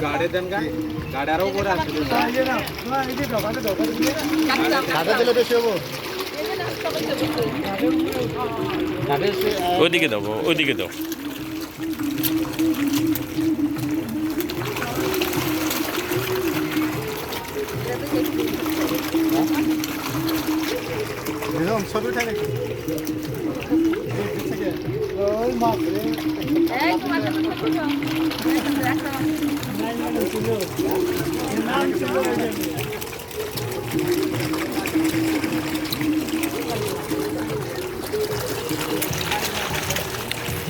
গাড়ি দেন গা গাড়ি আরো উপরে আছে গাড়ি দিলে বেশি হবো ওইদিকে দাও ওইদিকে দাও ছবি উঠে নাকি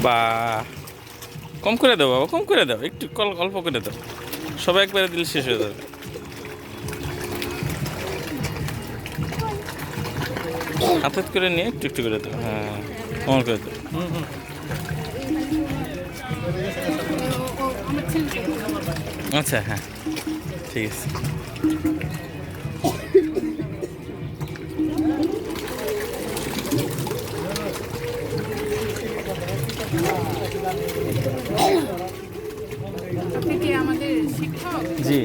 বা কম করে দাও বাবা কম করে দাও একটু অল্প করে দাও সবাই একবারে দিলে শেষ হয়ে যাবে হাতে করে নিয়ে একটু একটু করে দাও হ্যাঁ কমন করে দাও আচ্ছা হ্যাঁ ঠিক আছে জি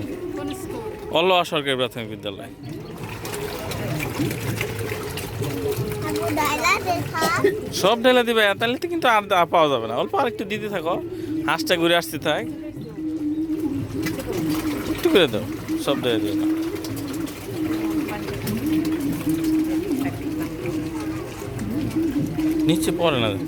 অলওয়া সরকারি প্রাথমিক বিদ্যালয় সব ঢেলে দিবে তাহলে তো কিন্তু আর পাওয়া যাবে না অল্প আর একটু দিতে থাকো হাঁসটা ঘুরে আসতে থাক একটু করে দাও সব ঢেলে দিও না নিচে পড়ে না না